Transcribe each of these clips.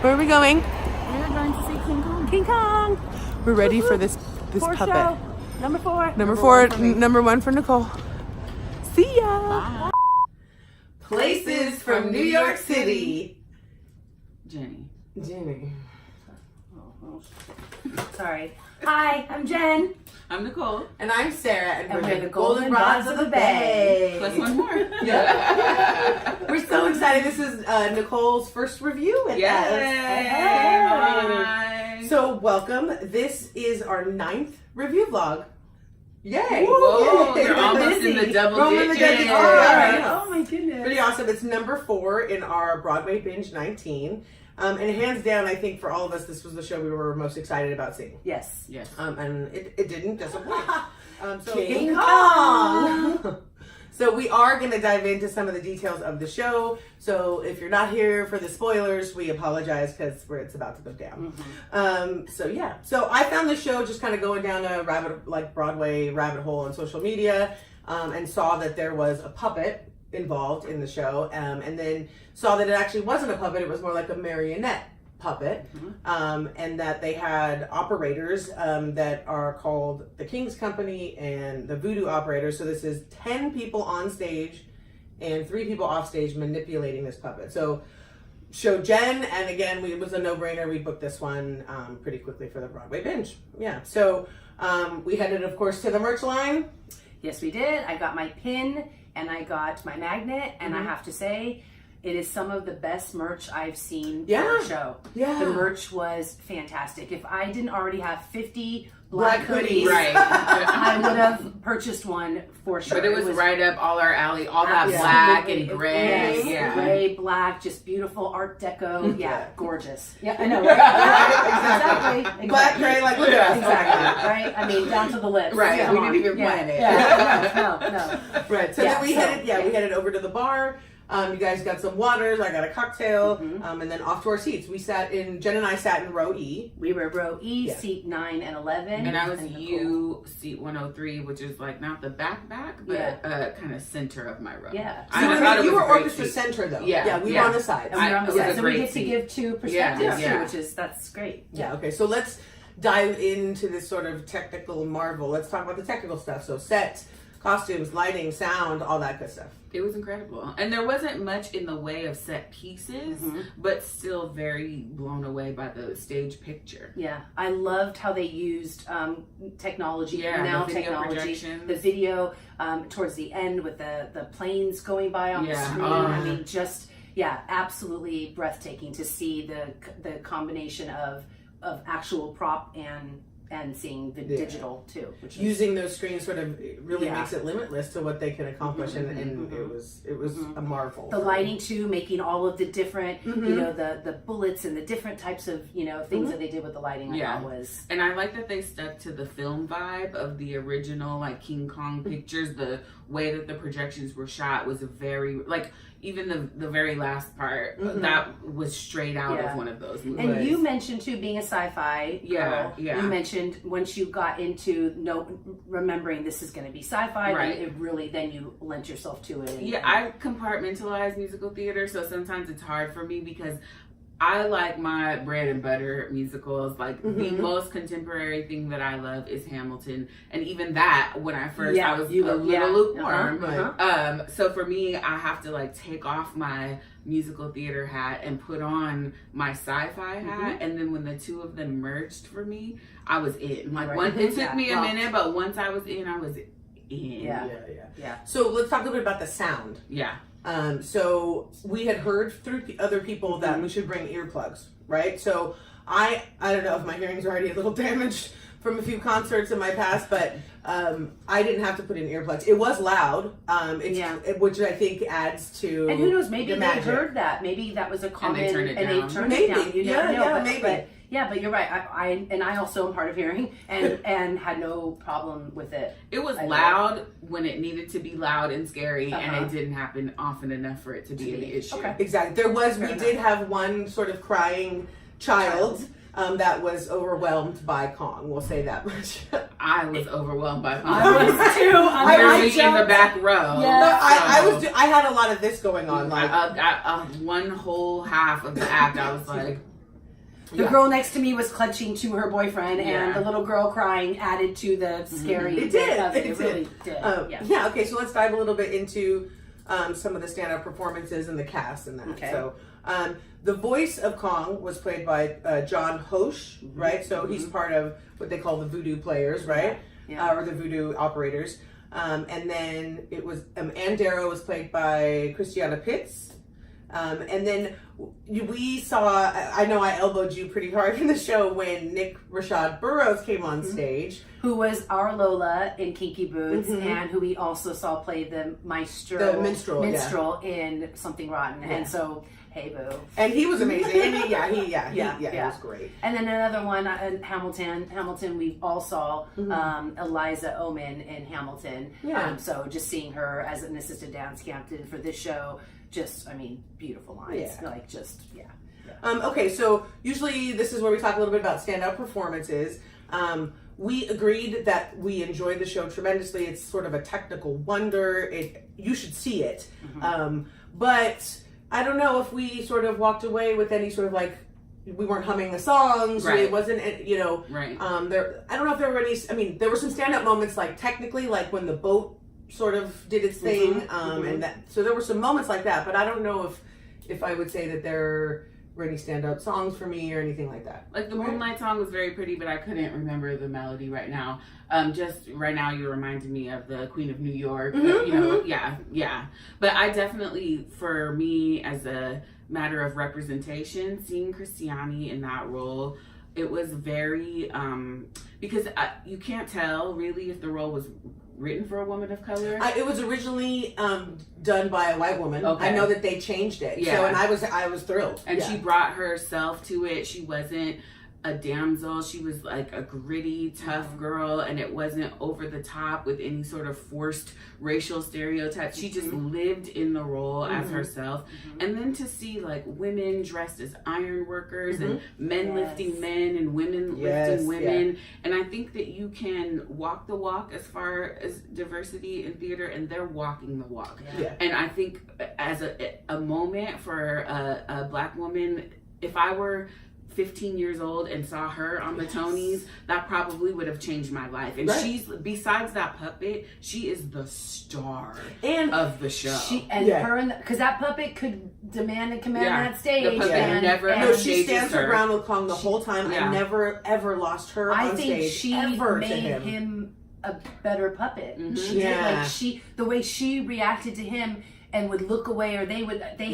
Where are we going? We're going to see King Kong. King Kong. We're ready for this Fourth puppet. show. Number 4. Number one for Nicole. See ya. Bye. Places from New York City. Jenny. Sorry. Hi, I'm Jen. I'm Nicole. And I'm Sarah, and we're the Golden Rods of the Bay. Plus one more. Yeah. We're so excited. This is Nicole's first review with us. Yay! So welcome. This is our 9th review vlog. Yay! Whoa, Yay. you're almost in the double We're in the digits. digits. All right. Oh my goodness. Pretty awesome. It's number 4 in our Broadway binge 19. And hands down, I think for all of us, this was the show we were most excited about seeing. Yes. Yes. And it didn't disappoint. So King Kong! So we are going to dive into some of the details of the show. So if you're not here for the spoilers, we apologize because it's about to go down. Mm-hmm. So I found the show just kind of going down a Broadway rabbit hole on social media, and saw that there was a puppet involved in the show, and then saw that it actually wasn't a puppet, it was more like a marionette puppet, and that they had operators that are called the King's Company and the Voodoo Operators. So this is 10 people on stage and 3 people off stage manipulating this puppet. So show Jen, and again, it was a no-brainer. We booked this one pretty quickly for the Broadway binge. Yeah, so we headed, of course, to the merch line. Yes, we did. I got my pin and I got my magnet, and I have to say, it is some of the best merch I've seen for a show. Yeah. The merch was fantastic. If I didn't already have 50 black hoodies, Right. I would have purchased one for sure. But it was right up all our alley, all that black and gray. Yes, Yeah. gray, black, just beautiful Art Deco. Yeah, gorgeous. Yeah, I know. Exactly. Black, gray, like, look at us. Exactly. Right? I mean, down to the lips. Right. Come We on. didn't even plan it. Yeah. No. Right. So then we headed over to the bar. You guys got some waters. I got a cocktail, and then off to our seats. Jen and I sat in row E. We were row E, seat 9 and 11. And I was seat 103, which is like not the back, but kind of center of my row. Yeah. I thought it You was were a great orchestra seat. center though. Yeah. We were on the sides. And we're on the It was side. a So we great get to seat. give two perspectives Yeah. too, that's great. Yeah. Okay. So let's dive into this sort of technical marvel. Let's talk about the technical stuff. So sets, costumes, lighting, sound, all that good stuff. It was incredible. And there wasn't much in the way of set pieces, but still very blown away by the stage picture. Yeah, I loved how they used technology, now the video technology, projections. the video towards the end with the planes going by on the screen. I mean, absolutely breathtaking to see the combination of actual prop and seeing the digital too, which using those screens sort of really makes it limitless to what they can accomplish, and it was a marvel. The lighting too, making all of the different, the bullets and the different types of things that they did with the lighting. I thought was, and I like that they stuck to the film vibe of the original like King Kong pictures. The way that the projections were shot was very even the very last part that was straight out of one of those movies. And you mentioned too, being a sci-fi girl, you mentioned once you got into remembering this is going to be sci-fi, right. then you lent yourself to it. I compartmentalize musical theater, so sometimes it's hard for me because I like my bread and butter musicals. Like the most contemporary thing that I love is Hamilton, and even that when I first I was a little lukewarm. So for me, I have to take off my musical theater hat and put on my sci-fi hat, and then when the two of them merged for me, I was in. It took me a minute, but once I was in, I was in. Yeah. So let's talk a little bit about the sound. Yeah. So we had heard through other people that we should bring earplugs, right? So I don't know if my hearing's already a little damaged from a few concerts in my past, but I didn't have to put in earplugs. It was loud, which I think adds to. And who knows? Maybe the they magic. heard that. Maybe that was a common, and they turned it down. Maybe. You never know. Maybe. But you're right. I also am hard of hearing and had no problem with it. It was loud when it needed to be loud and scary, and it didn't happen often enough for it to be an issue. Okay. Exactly. We did have one sort of crying child that was overwhelmed by Kong. We'll say that much. I was overwhelmed by Kong. I was too. I was in the back row. Yeah. I had a lot of this going on. One whole half of the act, I was like, The girl next to me was clutching to her boyfriend, Yeah. and the little girl crying added to the scary. It did. Of it. It Really did. Yeah. Okay. So let's dive a little bit into some of the stand-up performances and the cast and that. Okay. So the voice of Kong was played by John Hoche, right? So he's part of what they call the voodoo players, right? Yeah. Or the voodoo operators. And then it was Ann Darrow was played by Christiana Pitts. And then we saw, I know I elbowed you pretty hard in the show when Nick Rashad Burroughs came on stage. Who was our Lola in Kinky Boots, and who we also saw play the maestro, The minstrel, in Something Rotten. And so, hey boo. And he was amazing. And he was great. And then another one, Hamilton, we all saw Eliza Oman in Hamilton. Yeah. So just seeing her as an assistant dance captain for this show, beautiful lines. Okay, so usually this is where we talk a little bit about standout performances. We agreed that we enjoyed the show tremendously. It's sort of a technical wonder. You should see it. But I don't know if we sort of walked away with any sort of like, we weren't humming the songs. Right. It wasn't, Right. I don't know if there were any, there were some standout moments like technically, like when the boat sort of did its thing. And so there were some moments like that, but I don't know if I would say that there were any standout songs for me or anything like that. Like the Moonlight song was very pretty, but I couldn't remember the melody right now. Just right now, you reminded me of the Queen of New York. Yeah. But I definitely, for me, as a matter of representation, seeing Christiani in that role, it was very because you can't tell really if the role was written for a woman of color. It was originally done by a white woman. Okay. I know that they changed it. Yeah. So, and I was thrilled. And she brought herself to it. She wasn't a damsel. She was like a gritty, tough girl, and it wasn't over the top with any sort of forced racial stereotypes. She just lived in the role as herself. And then to see like women dressed as iron workers and men lifting men and women lifting women. And I think that you can walk the walk as far as diversity in theater, and they're walking the walk. Yeah. And I think as a moment for a Black woman, if I were 15 years old and saw her on the Tonys, that probably would have changed my life. And she's, besides that puppet, she is the star of the show. Because that puppet could demand and command that stage. The puppet never she stands her ground with Kong the whole time. I never ever lost her on stage. I think she made him a better puppet. She did, the way she reacted to him and would look away, or they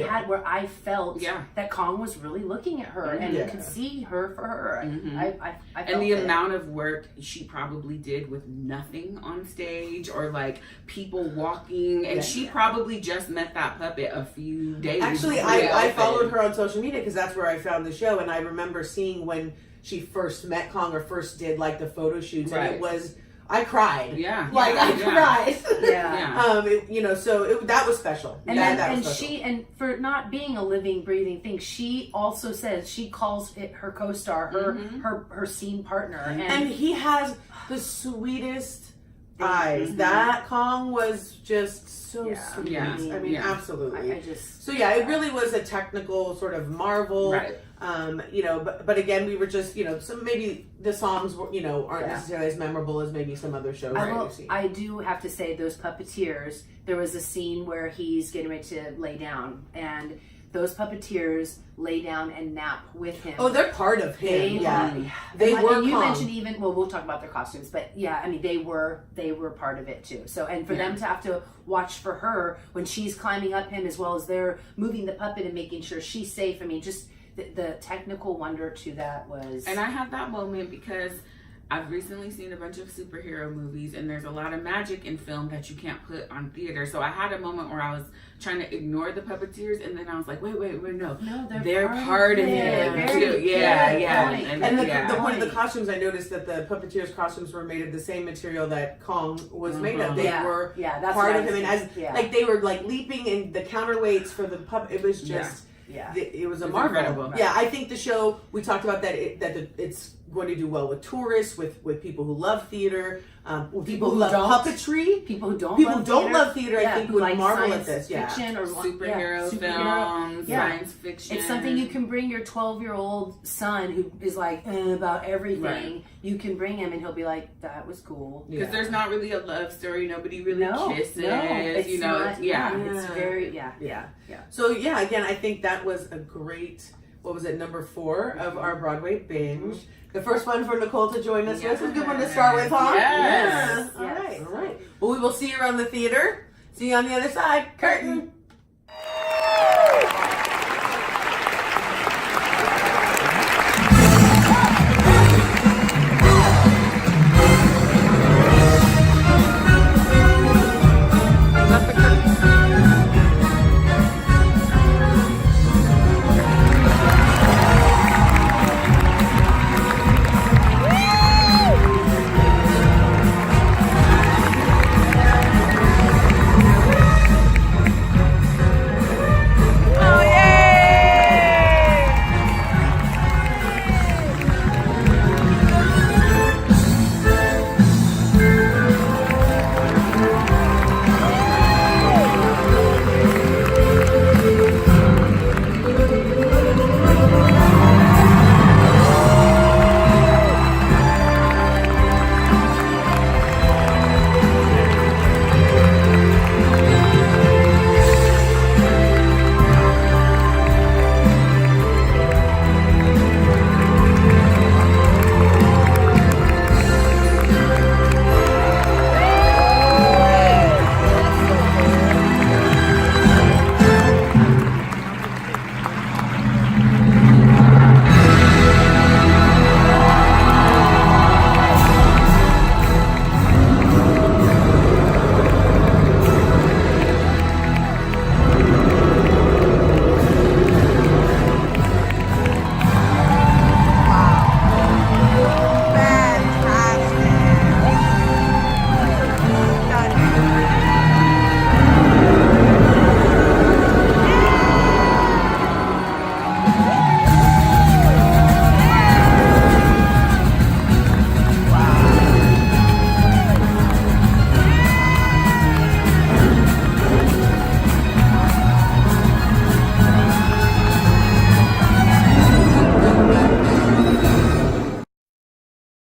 had where I felt that Kong was really looking at her and could see her for her. I felt and the amount of work she probably did with nothing on stage, or like people walking, and she probably just met that puppet a few days. Actually, I followed her on social media because that's where I found the show, and I remember seeing when she first met Kong or first did like the photo shoots, and it was. I cried. Yeah. I cried. Yeah. So that was special. And that was and special. she, and for not being a living, breathing thing, she also says she calls it her co-star, her scene partner, and he has the sweetest eyes. That Kong was just so sweet. Yeah. I mean, absolutely. It really was a technical sort of marvel. Right. But again, we were just, some maybe the songs were, aren't necessarily as memorable as maybe some other shows that you've seen. I do have to say, those puppeteers, there was a scene where he's getting ready to lay down, and those puppeteers lay down and nap with him. Oh, they're part of him. They and, were. And you mentioned we'll talk about their costumes, but they were part of it too. So, and for them to have to watch for her when she's climbing up him, as well as they're moving the puppet and making sure she's safe. I mean, just the technical wonder to that was. And I had that moment because I've recently seen a bunch of superhero movies, and there's a lot of magic in film that you can't put on theater. So I had a moment where I was trying to ignore the puppeteers, and then I was like, wait, no, they're part of it too. Yeah. And the point of the costumes, I noticed that the puppeteers' costumes were made of the same material that Kong was made of. They were that's part of him, and like they were like leaping, and the counterweights for the puppet. It was just. It was a marvel. Incredible. Yeah, I think the show, we talked about that it's going to do well with tourists, with people who love theater, with people who who love don't. puppetry. People who don't People love who don't theater. love theater, I think, who would like marvel science at this. Yeah. fiction or Superhero films, Yeah. science fiction. It's something you can bring your 12-year-old son who is like about everything. Right. You can bring him and he'll be like, that was cool. Because there's not really a love story. Nobody really kisses. it's you know, not, it's very, Yeah. So yeah, again, I think that was a great, what was it, number 4 of our Broadway binge. The first one for Nicole to join us with. It's a good one to start with, huh? Yes. All right. Well, we will see you around the theater. See you on the other side. Curtain.